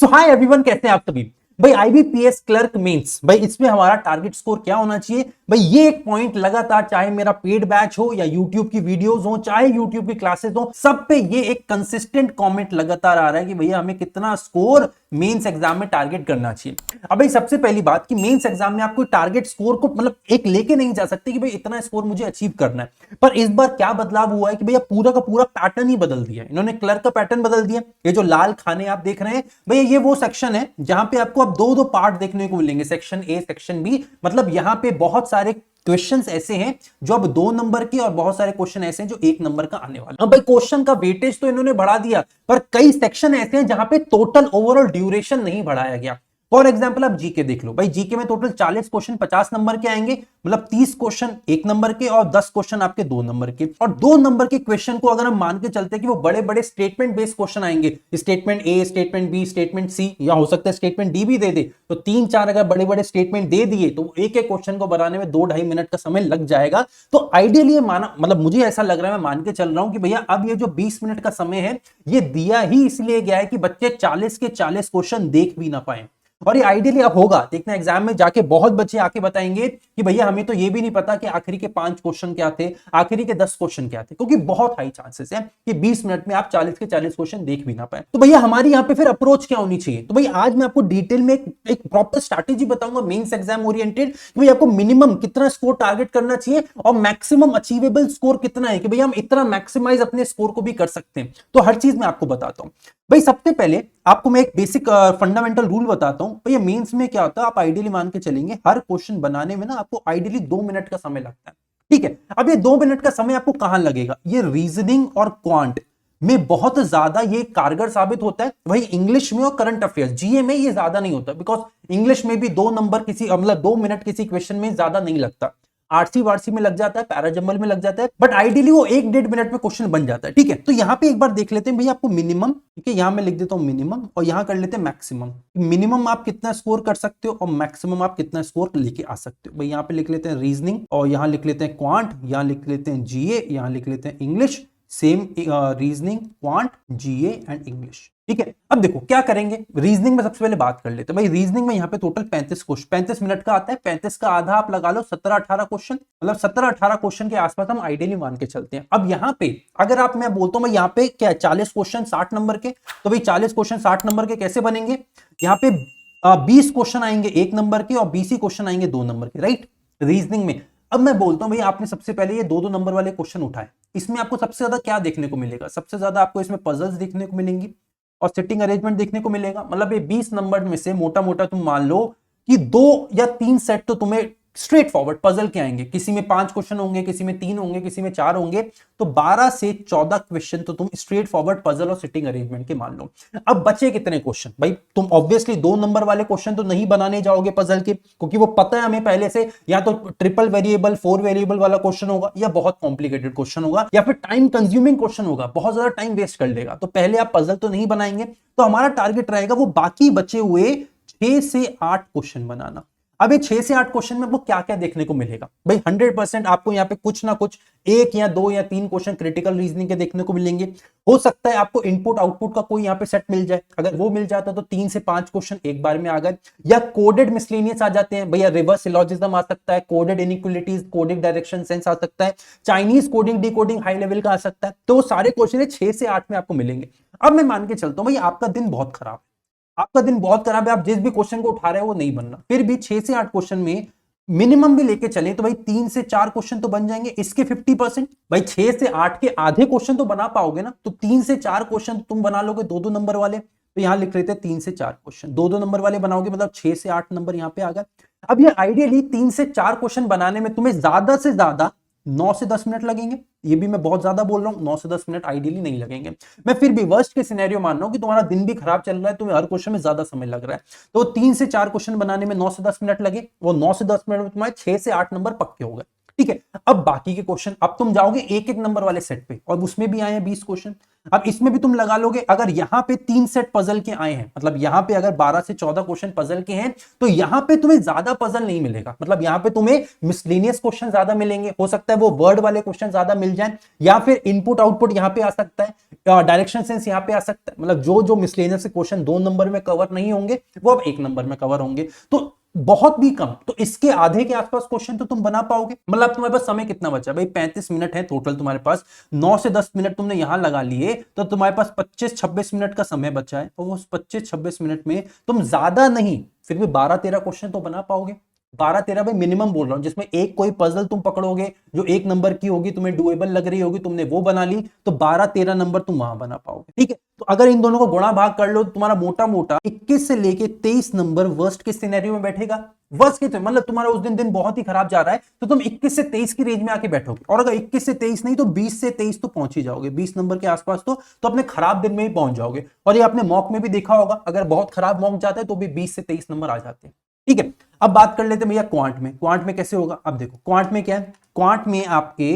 सो hi everyone, कैसे हैं आप सभी। भाई आईबीपीएस क्लर्क मेंस, भाई इसमें हमारा टारगेट स्कोर क्या होना चाहिए। भाई ये एक पॉइंट लगातार, चाहे मेरा पेड बैच हो या यूट्यूब की वीडियोस हो, चाहे यूट्यूब की क्लासेस हो, सब पे ये एक कंसिस्टेंट कमेंट लगातार आ रहा है कि भैया हमें कितना स्कोर मेंस एग्जाम में टारगेट करना चाहिए। अब भाई सबसे पहली बात कि मेंस एग्जाम में आपको टारगेट स्कोर को मतलब एक लेके नहीं जा सकते कि भाई इतना स्कोर मुझे अचीव करना है। पर इस बार क्या बदलाव हुआ है कि भैया पूरा का पूरा पैटर्न ही बदल दिया। इन्होंने क्लर्क का पैटर्न बदल दिया। ये जो लाल खाने आप देख रहे हैं भैया, ये वो सेक्शन है जहां पे आपको अब दो दो पार्ट देखने को मिलेंगे, सेक्शन ए सेक्शन बी। मतलब यहां पे बहुत सारे क्वेश्चंस ऐसे हैं जो अब 2 नंबर के और बहुत सारे क्वेश्चन ऐसे हैं जो 1 नंबर का आने वाला। अब भाई क्वेश्चन का वेटेज तो इन्होंने बढ़ा दिया, पर कई सेक्शन ऐसे हैं जहां पे टोटल ओवरऑल ड्यूरेशन नहीं बढ़ाया गया। फॉर एग्जाम्पल आप जीके देख लो। भाई जीके में टोटल 40 क्वेश्चन 50 नंबर के आएंगे, मतलब 30 क्वेश्चन 1 नंबर के और 10 क्वेश्चन आपके 2 नंबर के। और 2 नंबर के क्वेश्चन को अगर हम मान के चलते हैं कि वो बड़े बड़े स्टेटमेंट बेस्ड क्वेश्चन आएंगे, statement A, statement B, statement C, या हो सकता है स्टेटमेंट डी भी दे दे, तो 3-4 अगर बड़े बड़े स्टेटमेंट दे दिए तो एक एक क्वेश्चन को बनाने में 2-2.5 मिनट का समय लग जाएगा। तो आइडियली माना, मतलब मुझे ऐसा लग रहा है, मैं मान के चल रहा हूं कि भैया अब ये जो 20 मिनट का समय है ये दिया ही इसलिए गया है कि बच्चे 40 के 40 क्वेश्चन देख भी ना पाए। और ये आइडियली अब होगा, देखना एग्जाम में जाके बहुत बच्चे आके बताएंगे कि भैया हमें तो ये भी नहीं पता कि आखिरी के 5 क्वेश्चन क्या थे, आखिरी के 10 क्वेश्चन क्या थे, क्योंकि बहुत हाई चांसेस है कि 20 मिनट में आप 40 के 40 क्वेश्चन देख भी ना पाए। तो भैया हमारी यहाँ पे फिर अप्रोच क्या होनी चाहिए। तो भैया आज मैं आपको डिटेल में एक प्रॉपर स्ट्रैटेजी बताऊंगा मेंस एग्जाम ओरिएंटेड, कि आपको मिनिमम कितना स्कोर टारगेट करना चाहिए और मैक्सिमम अचीवेबल स्कोर कितना है, कि भैया हम इतना मैक्सिमाइज अपने स्कोर को भी कर सकते हैं। तो हर चीज मैं आपको बताता हूं। भाई सबसे पहले आपको मैं एक बेसिक फंडामेंटल रूल बताता हूं। भैया मेंस में क्या होता है, आप आइडियली मान के चलेंगे हर क्वेश्चन बनाने में ना आपको आइडियली 2 मिनट का समय लगता है। ठीक है, अब ये 2 मिनट का समय आपको कहां लगेगा, ये रीजनिंग और क्वांट में बहुत ज्यादा ये कारगर साबित होता है। वही इंग्लिश में और करंट अफेयर्स जीए में ये ज्यादा नहीं होता, बिकॉज इंग्लिश में भी 2 नंबर किसी मतलब 2 मिनट किसी क्वेश्चन में ज्यादा नहीं लगता। आरसी वारसी में लग जाता है, पैराजंबल में लग जाता है, बट आइडियली वो 1-1.5 मिनट में क्वेश्चन बन जाता है। ठीक है, तो यहां पे एक बार देख लेते हैं भैया आपको मिनिमम, ठीक है, यहां मैं लिख देता हूं मिनिमम और यहां कर लेते हैं मैक्सिमम। मिनिमम आप कितना स्कोर कर सकते हो और मैक्सिमम आप कितना स्कोर लेके आ सकते हो। भाई यहां पे लिख लेते हैं रीजनिंग और यहां लिख लेते हैं क्वांट, यहां लिख लेते हैं जीए, यहां लिख लेते हैं English. Same reasoning, quant, GA and English. ठीक है, अब देखो क्या करेंगे। रीजनिंग में सबसे पहले बात कर लेते हैं। भाई रीजनिंग में यहाँ पे टोटल 35 क्वेश्चन, 35 मिनट का आता है। 35 का आधा आप लगा लो 17-18 क्वेश्चन, मतलब 17-18 क्वेश्चन के आसपास हम आइडियली मान के चलते हैं। अब यहाँ पे अगर आप, मैं बोलता हूँ यहाँ पे क्या 40 क्वेश्चन 60 नंबर के, तो भाई 40 क्वेश्चन 60 नंबर के कैसे बनेंगे। यहाँ पे 20 क्वेश्चन आएंगे 1 नंबर के और 20 ही क्वेश्चन आएंगे 2 नंबर के, राइट, रीजनिंग में। अब मैं बोलता हूं भैया आपने सबसे पहले ये 2-2 नंबर वाले क्वेश्चन उठाए, इसमें आपको सबसे ज्यादा क्या देखने को मिलेगा, सबसे ज्यादा आपको इसमें पजल्स देखने को मिलेंगी और सिटिंग अरेंजमेंट देखने को मिलेगा। मतलब ये 20 नंबर में से मोटा मोटा तुम मान लो कि 2 या 3 सेट तो तुम्हें स्ट्रेट फॉरवर्ड पजल के आएंगे। किसी में 5 क्वेश्चन होंगे, किसी में 3 होंगे, किसी में 4 होंगे, तो 12 से 14 क्वेश्चन तो तुम स्ट्रेट फॉरवर्ड पजल और सिटिंग अरेंजमेंट के मान लो। अब बचे कितने क्वेश्चन, भाई तुम ऑब्वियसली 2 नंबर वाले क्वेश्चन तो नहीं बनाने जाओगे पजल के, क्योंकि वो पता है हमें पहले से, या तो ट्रिपल वेरिएबल 4 वेरिएबल वाला क्वेश्चन होगा, या बहुत कॉम्प्लिकेटेड क्वेश्चन होगा, या फिर टाइम कंज्यूमिंग क्वेश्चन होगा, बहुत ज्यादा टाइम वेस्ट कर लेगा। तो पहले आप पजल तो नहीं बनाएंगे, तो हमारा टारगेट रहेगा वो बाकी बचे हुए 6 से 8 क्वेश्चन बनाना। अब ये 6 से 8 क्वेश्चन में आपको क्या क्या देखने को मिलेगा। भाई 100% आपको यहाँ पे कुछ ना कुछ 1 या 2 या 3 क्वेश्चन क्रिटिकल रीजनिंग के देखने को मिलेंगे। हो सकता है आपको इनपुट आउटपुट का कोई यहाँ पे सेट मिल जाए, अगर वो मिल जाता तो 3 से 5 क्वेश्चन एक बार में आ गए। या कोडेड मिसलेनियस आ जाते हैं भैया, रिवर्स सिलोजिज्म आ सकता है, coded inequalities, coded direction sense आ सकता है, Chinese coding decoding high level का आ सकता है। तो सारे क्वेश्चन 6 से 8 में आपको मिलेंगे। अब मैं मान के चलता हूं भाई आपका दिन बहुत खराब है, आपका दिन बहुत खराब है, आप जिस भी क्वेश्चन को उठा रहे हो वो नहीं बनना, फिर भी 6 से 8 क्वेश्चन में मिनिमम भी लेके चले तो भाई 3 से 4 क्वेश्चन तो बन जाएंगे। इसके 50%, भाई 6 से 8 के आधे क्वेश्चन तो बना पाओगे ना, तो 3 से 4 क्वेश्चन तुम बना लोगे 2-2 नंबर वाले। तो यहां लिख रहे थे 3 से 4 क्वेश्चन 2-2 नंबर वाले बनाओगे, मतलब 6 से 8 नंबर यहां पे आ गए। अब ये आइडियली 3 से 4 क्वेश्चन बनाने में तुम्हें ज्यादा से ज्यादा 9 से 10 मिनट लगेंगे। ये भी मैं बहुत ज्यादा बोल रहा हूं, 9 से 10 मिनट आइडियली नहीं लगेंगे। मैं फिर भी वर्स्ट के सिनेरियो मान रहा हूं कि तुम्हारा दिन भी खराब चल रहा है, तुम्हें हर क्वेश्चन में ज्यादा समय लग रहा है, तो 3 से 4 क्वेश्चन बनाने में 9 से 10 मिनट लगे, वो 9 से 10 मिनट में तुम्हारे 6 से 8 नंबर पक्के हो गए। ठीक है। अब बाकी के क्वेश्चन, अब तुम जाओगे एक एक नंबर वाले सेट पे और उसमें भी आए हैं 20 क्वेश्चन। अब इसमें भी तुम लगा लोगे, अगर यहां पे 3 सेट पजल के आए हैं, मतलब यहां पे अगर 12 से 14 क्वेश्चन पजल के हैं, तो यहां पे तुम्हें ज्यादा पजल नहीं मिलेगा, मतलब यहां पे तुम्हें मिसलेनियस क्वेश्चन ज्यादा मिलेंगे, हो सकता है वो वर्ड वाले क्वेश्चन ज्यादा मिल जाए, या फिर इनपुट आउटपुट यहां पे आ सकता है, डायरेक्शन सेंस यहां पे आ सकता है, मतलब जो जो मिसलेनियस क्वेश्चन 2 नंबर में कवर नहीं होंगे वो अब 1 नंबर में कवर होंगे। तो बहुत भी कम, तो इसके आधे के आसपास क्वेश्चन तो तुम बना पाओगे। मतलब तुम्हारे पास समय कितना बचा भाई, 35 मिनट है टोटल तुम्हारे पास, 9 से 10 मिनट तुमने यहां लगा लिए, तो तुम्हारे पास 25-26 मिनट का समय बचा है, और उस 25-26 मिनट में तुम ज्यादा नहीं फिर भी 12-13 क्वेश्चन तो बना पाओगे। 12-13 भाई मिनिमम बोल रहा हूं, जिसमें एक कोई पजल तुम पकड़ोगे जो 1 नंबर की होगी, तुम्हें डुएबल लग रही होगी, तुमने वो बना ली, तो 12-13 नंबर तुम वहां बना पाओगे। ठीक है, तो अगर इन दोनों को गुणा भाग कर लो तो तुम्हारा मोटा मोटा 21 से लेके 23 नंबर वर्स्ट के सिनेरियो में बैठेगा। वर्स्ट के मतलब तुम्हारा उस दिन बहुत ही खराब जा रहा है, तो तुम 21 से 23 की रेंज में आके बैठोगे, और अगर 21 से 23 नहीं तो 20 से 23 तो पहुंच ही जाओगे, 20 नंबर के आसपास तो अपने खराब दिन में ही पहुंच जाओगे। और ये आपने मॉक में भी देखा होगा, अगर बहुत खराब मॉक जाता है तो भी 20 से 23 नंबर आ जाते हैं। ठीक है, अब बात कर लेते हैं भैया क्वांट में। क्वांट में कैसे होगा, अब देखो क्वांट में क्या है, क्वांट में आपके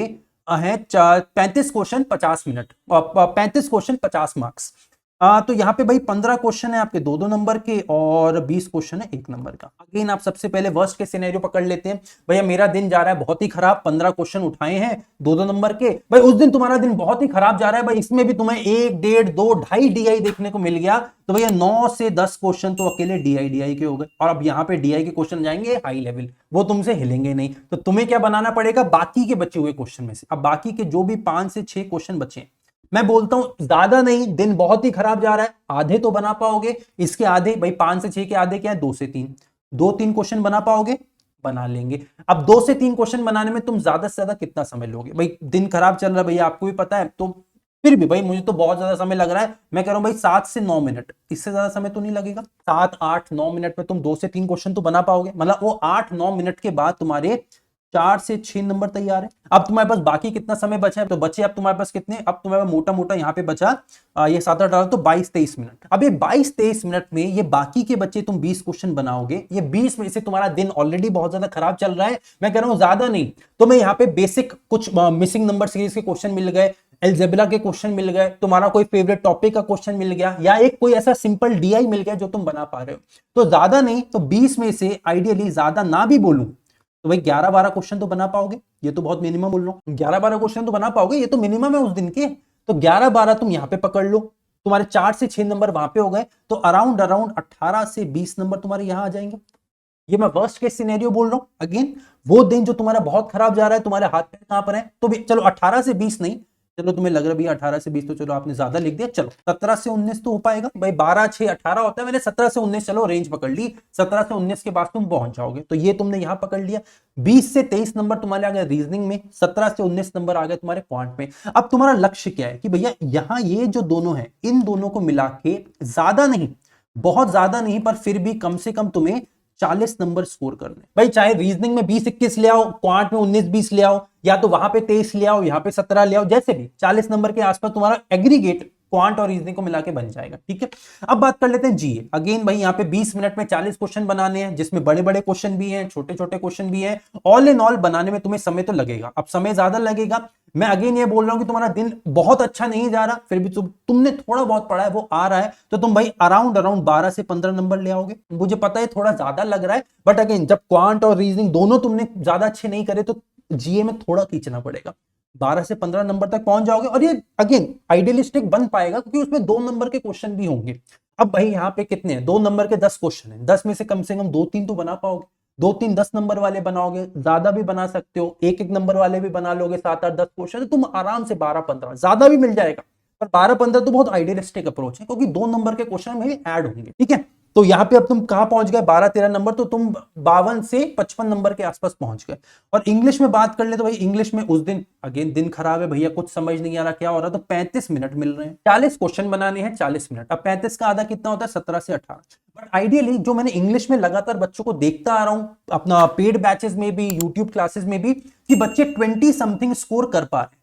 है 35 क्वेश्चन 50 मिनट, 35 क्वेश्चन 50 मार्क्स। तो यहाँ पे भाई 15 क्वेश्चन है आपके 2-2 नंबर के, और 20 क्वेश्चन है 1 नंबर का। अगेन आप सबसे पहले वर्स्ट के सिनेरियो पकड़ लेते हैं, भैया मेरा दिन जा रहा है बहुत ही खराब, 15 क्वेश्चन उठाए हैं 2-2 नंबर के, भाई उस दिन तुम्हारा दिन बहुत ही खराब जा रहा है भाई, इसमें भी तुम्हें 1, 1.5, 2, 2.5 DI देखने को मिल गया, तो भैया 9 से 10 क्वेश्चन तो अकेले DI के हो गए। और अब यहाँ पे DI के क्वेश्चन जाएंगे हाई लेवल, वो तुमसे हिलेंगे नहीं, तो तुम्हें क्या बनाना पड़ेगा, बाकी के बचे हुए क्वेश्चन में से। अब बाकी के जो भी 5 से 6 क्वेश्चन बचे, मैं बोलता हूं ज्यादा नहीं, दिन बहुत ही खराब जा रहा है, आधे तो बना पाओगे, इसके आधे भाई 5 से 6 के आधे क्या है, 2 से 3, 2-3 क्वेश्चन बना पाओगे, बना लेंगे। अब 2 से 3 क्वेश्चन बनाने में तुम ज्यादा से ज्यादा कितना समय लोगे, भाई दिन खराब चल रहा है भैया आपको भी पता है, तो फिर भी भाई मुझे तो बहुत ज्यादा समय लग रहा है, मैं कह रहा हूं भाई 7 से 9 मिनट, इससे ज्यादा समय तो नहीं लगेगा। 7-8-9 मिनट में तुम 2 से 3 क्वेश्चन तो बना पाओगे, मतलब वो 8-9 मिनट के बाद तुम्हारे 4 से 6 नंबर तैयार है। अब तुम्हारे पास बाकी कितना समय बचा है, तो बचे अब तुम्हारे पास कितने, अब तुम्हारे पास मोटा मोटा यहाँ पे बचा ये 7-8 तो 22-23 मिनट। अब ये 22-23 मिनट में ये बाकी के बच्चे तुम 20 क्वेश्चन बनाओगे, ये 20 में से तुम्हारा दिन ऑलरेडी बहुत ज्यादा खराब चल रहा है, मैं कह रहा हूं ज्यादा नहीं तो मैं यहाँ पे बेसिक कुछ मिसिंग नंबर सीरीज के क्वेश्चन मिल गए, एल्जेब्रा के क्वेश्चन मिल गए, तुम्हारा कोई फेवरेट टॉपिक का क्वेश्चन मिल गया, या एक कोई ऐसा सिंपल DI मिल गया जो तुम बना पा रहे हो, तो ज्यादा नहीं तो 20 में से आइडियली, ज्यादा ना भी बोलूं तो भाई 11-12 क्वेश्चन तो बना पाओगे, ये तो बहुत मिनिमम बोल रहा हूं, 11-12 क्वेश्चन तो बना पाओगे, ये तो मिनिमम है उस दिन के, तो 11-12 तुम यहां पे पकड़ लो, तुम्हारे 4 से 6 नंबर वहां पे हो गए, तो अराउंड 18 से 20 नंबर तुम्हारे यहां आ जाएंगे। ये मैं वर्स्ट केस सिनेरियो बोल रहा हूं, अगेन वो दिन जो तुम्हारा बहुत खराब जा रहा है, तुम्हारे हाथ पैर कहां पर है, तो भी चलो 18 से 20 नहीं, चलो तुम्हें लग रहा है भैया 18 से 20 तो चलो आपने ज्यादा लिख दिया, चलो 17 से 19 तो हो पाएगा भाई, 12-6-18 होता है, मैंने 17 से 19 चलो रेंज पकड़ ली, 17 से 19 के बाद तुम पहुंच जाओगे, तो ये तुमने यहां पकड़ लिया। 20 से 23 नंबर तुम्हारे आ गए रीजनिंग में, 17 से 19 नंबर आ गए तुम्हारे क्वांट में। अब तुम्हारा लक्ष्य क्या है कि भैया यहां ये जो दोनों है, इन दोनों को मिला के ज्यादा नहीं, बहुत ज्यादा नहीं, पर फिर भी कम से कम तुम्हें 40 नंबर स्कोर करने, भाई चाहे रीजनिंग में 20-21 ले आओ, क्वांट में 19-20 ले आओ, या तो वहां पे 23 ले आओ, यहां पे 17 ले आओ, जैसे भी 40 नंबर के आसपास तुम्हारा एग्रीगेट क्वांट और रीजनिंग को मिला के बन जाएगा। ठीक है, अब बात कर लेते हैं जीए। अगेन भाई यहाँ पे 20 मिनट में 40 क्वेश्चन बनाने हैं, जिसमें बड़े बड़े क्वेश्चन भी हैं, छोटे छोटे क्वेश्चन भी हैं, ऑल इन ऑल बनाने में तुम्हें समय तो लगेगा। अब समय ज्यादा लगेगा, मैं अगेन ये बोल रहा हूं कि तुम्हारा दिन बहुत अच्छा नहीं जा रहा, फिर भी तुमने थोड़ा बहुत पढ़ा है वो आ रहा है, तो तुम भाई अराउंड 12 से 15 नंबर ले आओगे। मुझे पता है थोड़ा ज्यादा लग रहा है, बट अगेन जब क्वांट और रीजनिंग दोनों तुमने ज्यादा अच्छे नहीं करे, तो जीए में थोड़ा खींचना पड़ेगा, 12 से 15 नंबर तक पहुंच जाओगे, और ये अगेन आइडियलिस्टिक बन पाएगा क्योंकि उसमें 2 नंबर के क्वेश्चन भी होंगे। अब भाई यहाँ पे कितने हैं, 2 नंबर के 10 क्वेश्चन हैं, 10 में से कम 2-3 तो बना पाओगे, 2-3 10 नंबर वाले बनाओगे, ज्यादा भी बना सकते हो, एक एक नंबर वाले भी बना लोगे, 7-8-10 क्वेश्चन, तो तुम आराम से 12-15 ज्यादा भी मिल जाएगा, पर 12-15 तो बहुत आइडियलिस्टिक अप्रोच है, क्योंकि 2 नंबर के क्वेश्चन में भी ऐड होंगे। ठीक है, तो यहां पे अब तुम कहां पहुंच गए, 12-13 नंबर, तो तुम 52 से 55 नंबर के आसपास पहुंच गए। और इंग्लिश में बात कर ले तो भाई इंग्लिश में उस दिन अगेन दिन खराब है भैया, कुछ समझ नहीं आ रहा क्या हो रहा, तो 35 मिनट मिल रहे हैं, 40 क्वेश्चन बनाने हैं, 40 मिनट। अब 35 का आधा कितना होता है, 17 से 18। बट आइडियली जो मैंने इंग्लिश में लगातार बच्चों को देखता आ रहा हूं, अपना पेड बैचेस में भी, यूट्यूब क्लासेस में भी, कि बच्चे 20 समथिंग स्कोर कर पा रहे हैं।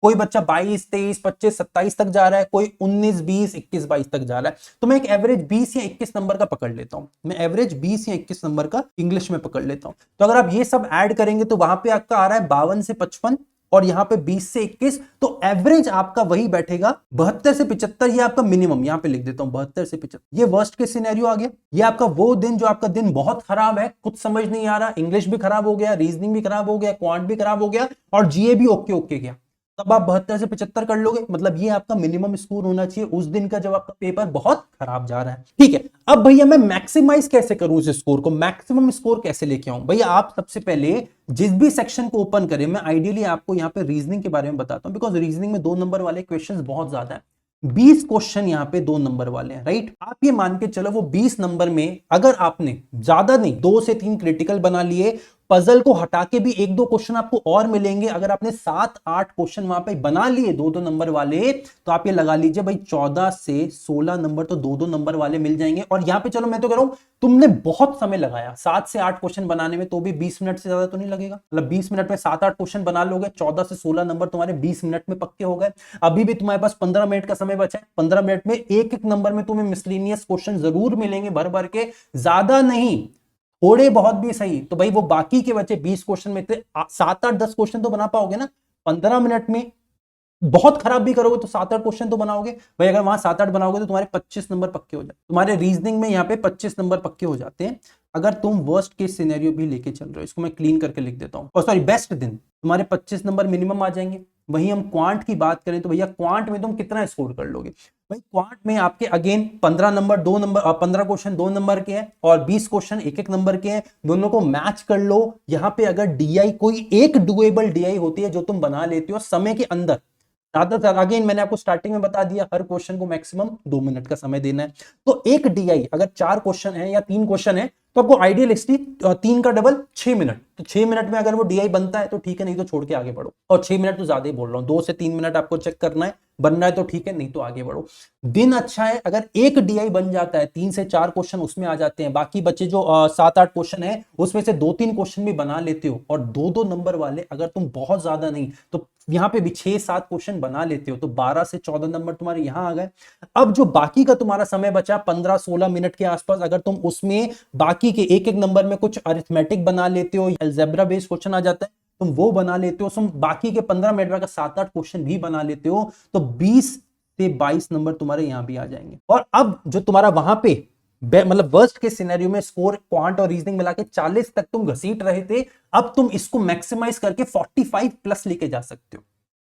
कोई बच्चा 22, 23, 25, 27 तक जा रहा है, कोई 19, 20, 21, 22 तक जा रहा है। तो मैं एक एवरेज 20 या 21 नंबर का पकड़ लेता हूं, मैं एवरेज 20 या 21 नंबर का इंग्लिश में पकड़ लेता हूं। तो अगर आप ये सब ऐड करेंगे तो वहां पे आपका आ रहा है 52 से 55 और यहां पे 20 से 21, तो एवरेज आपका वही बैठेगा 72 से 75। ये आपका मिनिमम, यहां पे लिख देता हूं 72 से 75। ये वर्स्ट के सिनेरियो आ गया। ये आपका वो दिन जो आपका दिन बहुत खराब है, कुछ समझ नहीं आ रहा, इंग्लिश भी खराब हो गया, रीजनिंग भी खराब हो गया, क्वांट भी खराब हो गया और जीए भी ओके ओके गया, तब आप 72 से 75 कर लोगे। मतलब ये आपका मिनिमम स्कोर होना चाहिए उस दिन का जब आपका पेपर बहुत खराब जा रहा है। ठीक है, अब भैया मैं मैक्सिमाइज कैसे करूं इस स्कोर को, मैक्सिमम स्कोर कैसे लेके आऊं? भैया आप सबसे पहले जिस भी सेक्शन को ओपन करें, मैं आइडियली आपको यहां पे रीजनिंग के बारे में बताता हूं, बिकॉज रीजनिंग में 2 नंबर वाले क्वेश्चंस बहुत ज्यादा है। 20 क्वेश्चन यहां पे 2 नंबर वाले हैं, राइट? आप ये मान के चलो वो 20 नंबर में अगर आपने ज्यादा नहीं 2 से 3 क्रिटिकल बना लिए, पजल को हटा के भी 1-2 क्वेश्चन आपको और मिलेंगे। अगर आपने 7-8 क्वेश्चन वहां पे बना लिए 2-2 नंबर वाले, तो आप ये लगा लीजिए भाई 14 से 16 नंबर तो 2-2 नंबर वाले मिल जाएंगे। और यहां पे चलो मैं तो कह रहा हूं तुमने बहुत समय लगाया 7 से 8 क्वेश्चन बनाने में, तो भी 20 मिनट से ज्यादा तो नहीं लगेगा। मतलब 20 मिनट में 7-8 क्वेश्चन बना लोगे, 14 से 16 नंबर तुम्हारे 20 मिनट में पक्के हो गए। अभी भी तुम्हारे पास 15 मिनट का समय बचा है। 15 मिनट में एक एक नंबर में तुम्हें मिसलेनियस क्वेश्चन जरूर मिलेंगे भर भर के, ज्यादा नहीं, थोड़े बहुत भी सही। तो भाई वो बाकी के बचे 20 क्वेश्चन में 7-8-10 क्वेश्चन तो बना पाओगे ना 15 मिनट में। बहुत खराब भी करोगे तो 7-8 क्वेश्चन तो बनाओगे भाई। अगर वहां 7-8 बनाओगे तो तुम्हारे 25 नंबर पक्के हो जाते, तुम्हारे रीजनिंग में यहाँ पे 25 नंबर पक्के हो जाते हैं। अगर तुम वर्स्ट केस सिनेरियो भी लेके चल रहे हो, इसको मैं क्लीन करके लिख देता हूं, और सॉरी बेस्ट दिन, तुम्हारे 25 नंबर मिनिमम आ जाएंगे। वहीं हम क्वांट की बात करें तो भैया क्वांट में तुम कितना स्कोर कर लोगे? भाई क्वांट में आपके again 15 number 2 number 15 question 2 number के हैं और 20 क्वेश्चन 1-1 नंबर के हैं। दोनों को मैच कर लो। यहां पे अगर डीआई कोई एक डुएबल डीआई होती है जो तुम बना लेते हो समय के अंदर, ज्यादातर अगेन मैंने आपको स्टार्टिंग में बता दिया हर क्वेश्चन को मैक्सिमम 2 मिनट का समय देना है। तो एक डीआई अगर 4 क्वेश्चन है या 3 क्वेश्चन है तो आपको आइडियलिस्टली 3 का डबल 6 मिनट, तो 6 मिनट में अगर वो डीआई बनता है तो ठीक है, नहीं तो छोड़ के आगे बढ़ो। और 6 मिनट तो ज्यादा ही बोल रहा हूं, 2 से 3 मिनट आपको चेक करना है, बनना है तो ठीक है, नहीं तो आगे बढ़ो। दिन अच्छा है अगर एक डीआई बन जाता है, 3 से 4 क्वेश्चन उसमें आ जाते हैं, बाकी बच्चे जो 7-8 क्वेश्चन है उसमें से 2-3 क्वेश्चन भी बना लेते हो, और 2-2 नंबर वाले अगर तुम बहुत ज्यादा नहीं तो यहां पे भी 6-7 क्वेश्चन बना लेते हो, तो 12 से 14 नंबर तुम्हारे यहां आ गए। अब जो बाकी का तुम्हारा समय बचा 15-16 मिनट के आसपास, अगर तुम उसमें बाकी के एक एक नंबर में कुछ अरिथमेटिक बना लेते हो, अलजेब्रा बेस्ड क्वेश्चन आ जाता है, तुम वो बना लेते हो, तुम बाकी के 15 मिनट में अगर 7-8 क्वेश्चन भी बना लेते हो तो 20 से 22 नंबर तुम्हारे यहां भी आ जाएंगे। और अब जो तुम्हारा वहां पे मतलब वर्स्ट के सिनेरियो में स्कोर क्वांट और रीजनिंग मिला के 40 तक तुम घसीट रहे थे, अब तुम इसको मैक्सिमाइज करके 45 प्लस लेके जा सकते हो।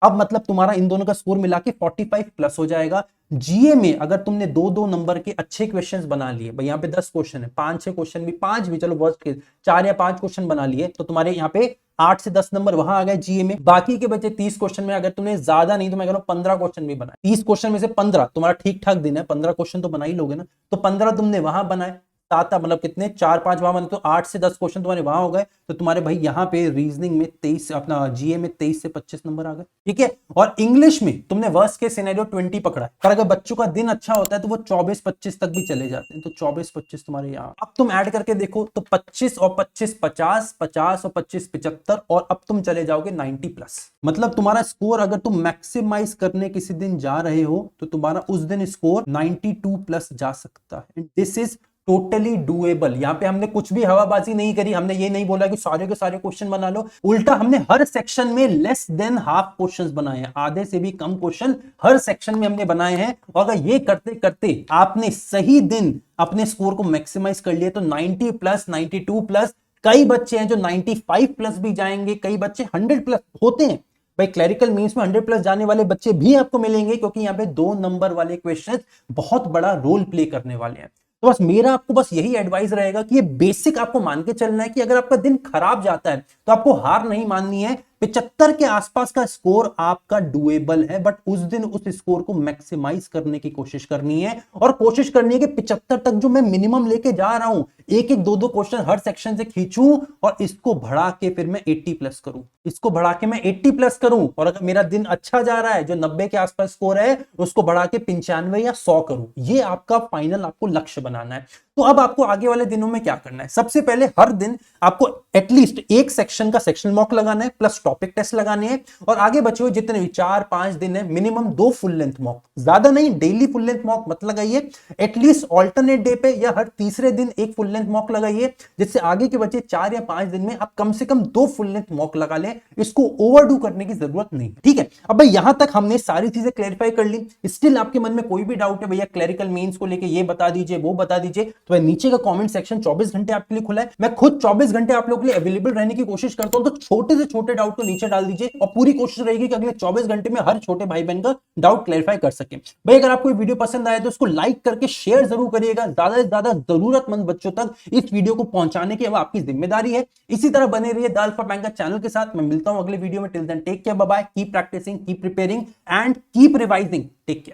अब मतलब तुम्हारा इन दोनों का स्कोर मिला के 45 प्लस हो जाएगा। जीए में अगर तुमने 2-2 नंबर के अच्छे क्वेश्चंस बना लिए, भाई यहाँ पे 10 क्वेश्चन है, 5-6 क्वेश्चन भी, 5 भी चलो वर्स्ट के 4 या 5 क्वेश्चन बना लिए, तो तुम्हारे यहाँ पे 8 से 10 नंबर वहां आ गए जीए में। बाकी के बचे 30 क्वेश्चन में अगर तुमने ज्यादा नहीं तो मैं कह रहा हूं 15 क्वेश्चन भी बनाए, 30 क्वेश्चन में से 15 तुम्हारा ठीक ठाक दिन है, 15 क्वेश्चन तो बना ही लोगे ना, तो 15 तुमने वहां बनाए, 7 मतलब कितने 4-5 वहां बने, तो 8 से 10 क्वेश्चन तुम्हारे वहां हो गए। तो तुम्हारे भाई यहाँ पे रीजनिंग में 23, अपना जीए में 23 से 25 नंबर आ गए, ठीक है। और इंग्लिश में तुमने वर्स्ट के सिनेरियो 20 पकड़ा है, पर अगर बच्चों का दिन अच्छा होता है तो वो 24-25 तक भी चले जाते हैं, तो 24-25 तुम्हारे यहाँ। अब तुम ऐड करके देखो तो 25 और 25 50, 50 और 25 75, और अब तुम चले जाओगे 90 प्लस। मतलब तुम्हारा स्कोर अगर तुम मैक्सिमाइज करने किसी दिन जा रहे हो तो तुम्हारा उस दिन स्कोर 92 प्लस जा सकता है। This is totally doable. यहां पे हमने कुछ भी हवाबाजी नहीं करी, हमने ये नहीं बोला कि सारे के सारे क्वेश्चन बना लो, उल्टा हमने हर सेक्शन में लेस देन हाफ क्वेश्चंस बनाए हैं, आधे से भी कम क्वेश्चन हर सेक्शन में हमने बनाए हैं। और अगर ये करते करते आपने सही दिन अपने स्कोर को मैक्सिमाइज कर लिया तो 90 प्लस 92 प्लस, कई बच्चे हैं जो 95 प्लस भी जाएंगे, कई बच्चे 100 प्लस होते हैं। भाई क्लरिकल मीन्स में 100 प्लस जाने वाले बच्चे भी आपको मिलेंगे, क्योंकि यहाँ पे 2 नंबर वाले क्वेश्चन बहुत बड़ा रोल प्ले करने वाले हैं। तो बस मेरा आपको बस यही एडवाइस रहेगा कि ये बेसिक आपको मान के चलना है कि अगर आपका दिन खराब जाता है तो आपको हार नहीं माननी है। 75 के आसपास का स्कोर आपका डुएबल है, बट उस दिन उस स्कोर को मैक्सिमाइज करने की कोशिश करनी है, और कोशिश करनी है कि 75 तक जो मैं मिनिमम लेके जा रहा हूं, एक एक दो दो क्वेश्चन हर सेक्शन से खींचूं और इसको बढ़ा के फिर मैं 80 प्लस करूं, इसको बढ़ा के मैं 80 प्लस करूं, और अगर मेरा दिन अच्छा जा रहा है, जो 90 के आसपास स्कोर है, उसको बढ़ा के 95 या 100 करूं। ये आपका फाइनल आपको लक्ष्य बनाना है। तो अब आपको आगे वाले दिनों में क्या करना है, सबसे पहले हर दिन आपको एटलीस्ट एक सेक्शन का सेक्शन मॉक लगाना है प्लस टॉपिक टेस्ट लगाने हैं, और आगे बचे हुए जितने भी 4-5 दिन है मिनिमम 2 फुल लेंथ मॉक, ज्यादा नहीं, डेली फुल लेंथ मॉक मत लगाइए, एटलीस्ट ऑल्टरनेट डे पे या हर तीसरे दिन एक फुल लेंथ मॉक लगाइए, जिससे आगे के बचे 4 या 5 दिन में आप कम से कम 2 फुल लेंथ मॉक लगा लें। इसको ओवरडू करने की जरूरत नहीं, ठीक है। अब भाई यहां तक हमने सारी चीजें क्लैरिफाई कर ली, स्टिल आपके मन में कोई भी डाउट है भैया क्लरिकल मीन्स को लेके ये बता दीजिए वो बता दीजिए, तो भाई नीचे का कमेंट सेक्शन 24 घंटे आपके लिए खुला है, मैं खुद 24 घंटे आप लोगों के लिए अवेलेबल रहने की कोशिश करता हूं, तो छोटे से छोटे डाउट को नीचे डाल दीजिए और पूरी कोशिश रहेगी कि अगले 24 घंटे में हर छोटे भाई बहन का डाउट क्लैरिफाई कर सके। भाई अगर आपको वीडियो पसंद आए तो इसको लाइक करके शेयर जरूर करिएगा, ज्यादा से ज्यादा जरूरतमंद बच्चों तक इस वीडियो को पहुंचाने की अब आपकी जिम्मेदारी है। इसी तरह बने रहिए द अल्फा बैंक चैनल के साथ, मैं मिलता हूं अगले वीडियो में, till then take care, bye bye, keep practicing, keep preparing and keep revising, take care.